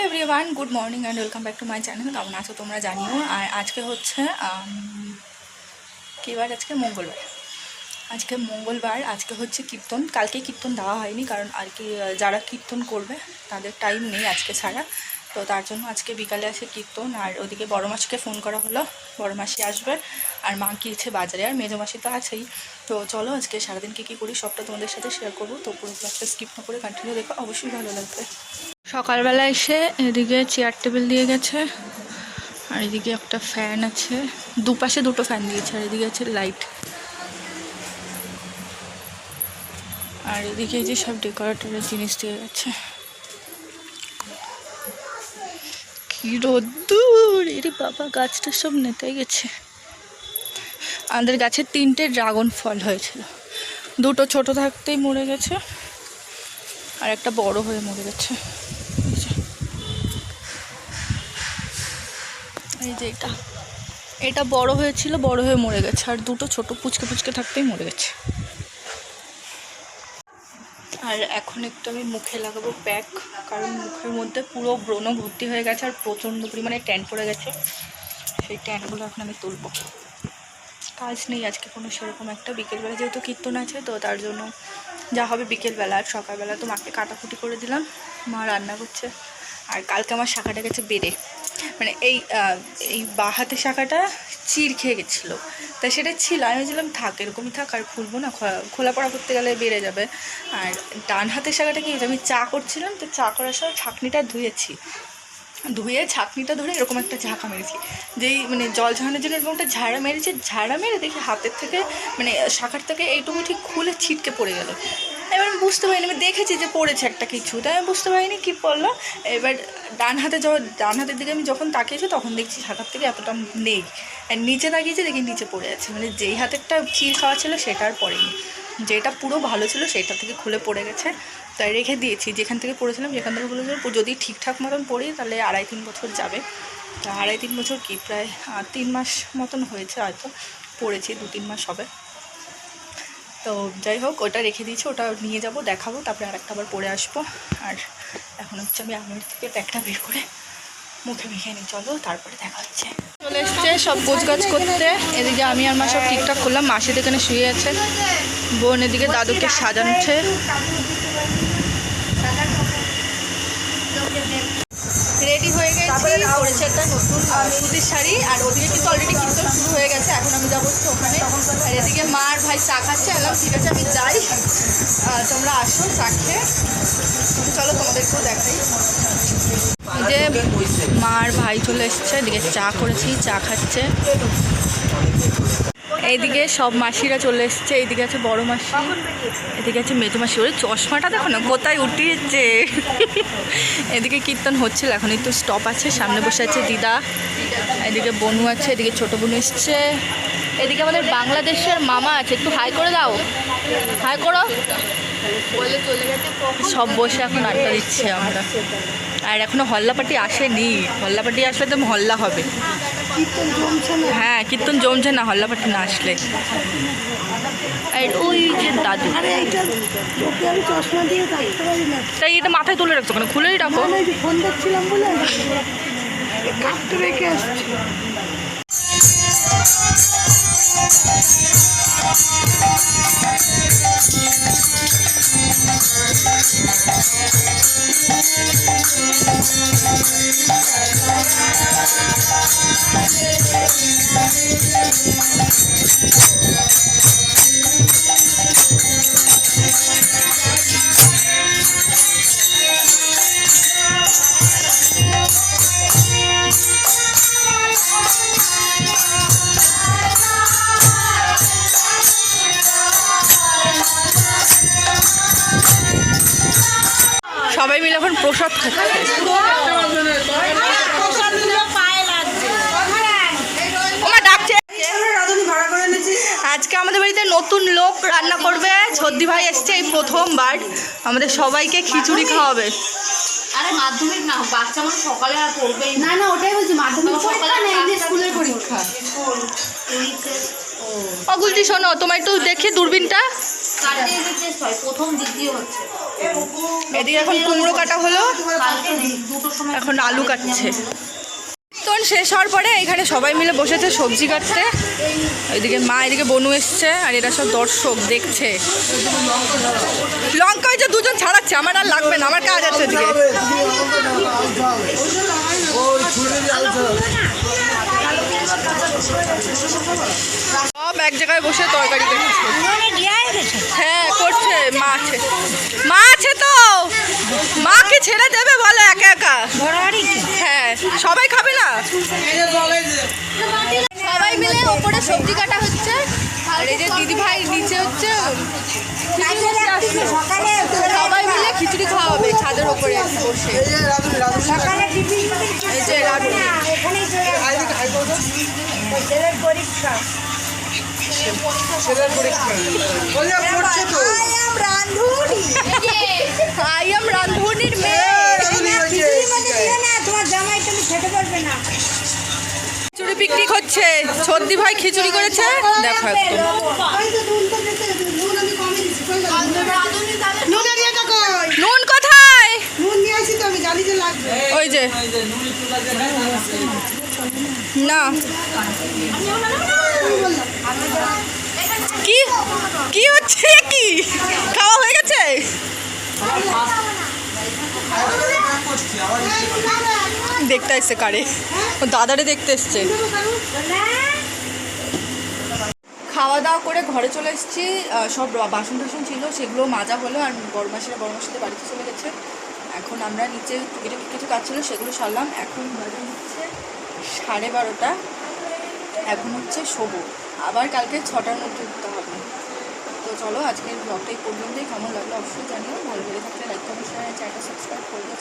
Everyone, good morning and welcome back to my channel. কেমন আছো তোমরা জানিও। আর আজকে হচ্ছে কী বার? আজকে মঙ্গলবার। আজকে হচ্ছে কীর্তন। কালকে কীর্তন দেওয়া হয়নি, কারণ আর কি যারা কীর্তন করবে তাদের টাইম নেই আজকে ছাড়া, তো তার জন্য আজকে বিকালে আসে কীর্তন। আর ওদিকে বড় মাসিকে ফোন করা হলো, বড় মাসি আসবে, আর মা গিয়েছে বাজারে, আর মেজো মাসি তো আছেই। তো চলো আজকে সারাদিন কী করি সবটা তোমাদের সাথে শেয়ার করবো। তো পুরো ক্লাসটা স্কিপ না করে কন্টিনিউ দেখো, অবশ্যই ভালো লাগবে। সকালবেলা এসে এদিকে চেয়ার টেবিল দিয়ে গেছে, আর এদিকে একটা ফ্যান আছে, দুপাশে দুটো ফ্যান দিয়েছে, আর এদিকে আছে লাইট। আর এদিকে যে সব ডেকোরেটরের জিনিস দিয়ে গেছে। কি রোদ্দুর! এরে বাবা, গাছটা সব নেতে গেছে। আমাদের গাছে 3টে ড্রাগন ফল হয়েছিল, 2টো ছোট থাকতেই মরে গেছে, আর একটা বড় হয়ে মরে গেছে। এই যে এটা বড় হয়েছিল, বড় হয়ে মরে গেছে, আর 2টো ছোট পুচকে পুচকে থাকতেই মরে গেছে। আর এখন একটু আমি মুখে লাগাবো প্যাক, কারণ মুখের মধ্যে পুরো ব্রণ ভর্তি হয়ে গেছে, আর প্রচণ্ড পরিমাণে ট্যান পড়ে গেছে। সেই ট্যানগুলো এখন আমি তুলব। কাজ নেই আজকে কোনো সেরকম একটা, বিকেলবেলা যেহেতু কীর্তন আছে, তো তার জন্য যা হবে বিকেলবেলা। আর সকালবেলা তো মাকে কাটাকুটি করে দিলাম, মা রান্না করছে। আর কালকে আমার শাখাটা গেছে বেড়ে, মানে এই বাঁ হাতের শাখাটা চিড় খেয়ে গেছিলো, তাই সেটা ছিল। আমি ভেবেছিলাম থাক, এরকমই থাক, আর খুলবো না, খোলা পড়া করতে গেলে বেড়ে যাবে। আর ডান হাতের শাখাটা কি হয়েছে, আমি চা করছিলাম, তো চা করার সময় ছাঁকনিটা ধুয়ে ছাঁকনিটা ধরে এরকম একটা ঝাঁকা মেরেছি, যেই মানে জল ঝরানোর জন্য এরকম একটা ঝাড়া মেরে দেখি হাতের থেকে মানে শাখার থেকে এইটুকু ঠিক খুলে ছিটকে পড়ে গেল। এবার আমি বুঝতে পারিনি, আমি দেখেছি যে পড়েছে একটা কিছু, তাই আমি বুঝতে পারিনি কী পড়লো। এবার ডান হাতের দিকে আমি যখন তাকিয়েছি, তখন দেখছি শাখার থেকে এতটা নেই, আর নিচে তাকিয়েছি, দেখি নিচে পড়ে আছে। মানে যেই হাতেরটা চিড় খাওয়া ছিল সেটা আর পড়েনি, যেটা পুরো ভালো ছিল সেটা থেকে খুলে পড়ে গেছে। তাই রেখে দিয়েছি, যেখান থেকে পড়েছিলাম, যেখান থেকে বলেছিলাম যদি ঠিকঠাক মতন পড়ি তাহলে 2.5-3 বছর যাবে। তা 2.5-3 বছর কি, প্রায় 3 মাস মতন হয়েছে হয়তো, পড়েছি 2-3 মাস হবে। তো যাই হোক, ওটা রেখে দিয়েছি, ওটা নিয়ে যাব, দেখাবো, তারপরে আরেকটা আবার পরে আসবো। আর এখন হচ্ছে আমি আঙুল থেকে প্যাকটা বের করে মুখে মেখে নিই, চলো তারপরে দেখা হচ্ছে। চলে এসছে সব গোছগাছ করতে। এদিকে আমি আর মা সব ঠিকঠাক করলাম, মাসি এখানে শুয়ে আছে, বোন এদিকে দাদুকে সাজাচ্ছে। রেডি হয়ে গেছি, পরেছে একটা নতুন সুতির শাড়ি, আর ওদিকে কিন্তু অলরেডি কীর্তন শুরু হয়ে গেছে, এখন আমি যাবো ওখানে। আর এদিকে মা আর ভাই চা খাচ্ছে, বললাম ঠিক আছে আমি যাই, তোমরা আসো চা খেয়ে। চলো তোমাদেরকেও দেখাই। যে মা আর ভাই চলে এসছে, এদিকে চা করেছি, চা খাচ্ছে। এইদিকে সব মাসিরা চলে এসছে, এইদিকে আছে বড় মাসি, এদিকে আছে মেজো মাসি। ওরে চশমাটা দেখো না কোথায় উঠিয়েছে। এদিকে কীর্তন হচ্ছিল, এখন একটু স্টপ আছে, সামনে বসে আছে দিদা, এদিকে বনু আছে, এদিকে ছোটো বোন এসছে, এদিকে আমাদের বাংলাদেশের মামা আছে, একটু হাই করে দাও, হাই করো। সব বসে এখন আড্ডা দিচ্ছে আমরা। আর এখনও হল্লাপাটি আসেনি, হল্লাপাটি আসলে তো হল্লা হবে। হ্যাঁ, কীর্তন জমছে না হল্লাপাটি না আসলে। আর ওই যে দাদু, তাই এটা মাথায় তুলে রাখছো কেন, খুলেই রাখো। সবাই মিলে এখন প্রসাদ খাচ্ছে। আজকে আমাদের বাড়িতে নতুন লোক রান্না করবে, সর্দি ভাই এসছে এই প্রথমবার, আমাদের সবাইকে খিচুড়ি খাওয়াবে। আরে মাধ্যমিক না, বাচ্চা মানুষ সকালে আর পড়বেই না। না ওটাই বলছি, মাধ্যমিক পরীক্ষা না, এমনি স্কুলের পরীক্ষা। অগুলটি শোনো, তোমার একটু দেখি দূরবীনটা। চারটে টেস্ট হয়, প্রথম দ্বিতীয় হচ্ছে। এদিকে এখন কুমড়ো কাটা হলো, কালকে দুটোর সময় এখন আলু কাটছে। তখন শেষ হওয়ার পরে এখানে সবাই মিলে বসেছে সবজি কাটতে। ওইদিকে মা, এদিকে বনু এসছে, আর এরা সব দর্শক দেখছে। লঙ্কা ওই যে দুজন ছাড়াচ্ছে, আমার আর লাগবে না, আমার কাজ আছে ওদিকে। সব এক জায়গায় বসে তরকারি দেখছে। হ্যাঁ করছে, মা আছে, মা আছে তো, মাকে ছেড়ে দেবে বলে একা একা? হ্যাঁ, সবাই খাবে না? সবাই মিলে ওপরে সবজি কাটা হচ্ছে, আর এই যে দিদি ভাই নিচে হচ্ছে সবাই মিলে খিচুড়ি খাওয়া হবে ছাদের ওপরে বসে। এই যে রাধুনি, আই এম রান্ধুনির মেয়ে। খিচুড়ি পিকনিক হচ্ছে, সর্দি ভাই খিচুড়ি করেছে, দেখো একদম। নুন কোথায়? ওই যে না, কি কি হচ্ছে, কি খাওয়া হয়ে গেছে? দেখতে এসছে কারে? ও দাদারে দেখতে এসছে। খাওয়া দাওয়া করে ঘরে চলে এসেছি, সব বাসন টাসন ছিল সেগুলো মাজা হলো, আর বড় মাসিরা বাড়িতে চলে গেছে। এখন আমরা নিচে কিছু কাজ ছিল সেগুলো সারলাম। এখন বাজে হচ্ছে 12:30, এখন হচ্ছে শোবো, আবার কালকে 6টার মধ্যে উঠতে হবে। তো চলো আজকের ব্লগটা এই পর্যন্তই। কেমন লাগলো অবশ্যই জানিও, ভালো লেগে থাকলে লাইক কমেন্ট শেয়ার, চ্যানেলটা সাবস্ক্রাইব করে দিও।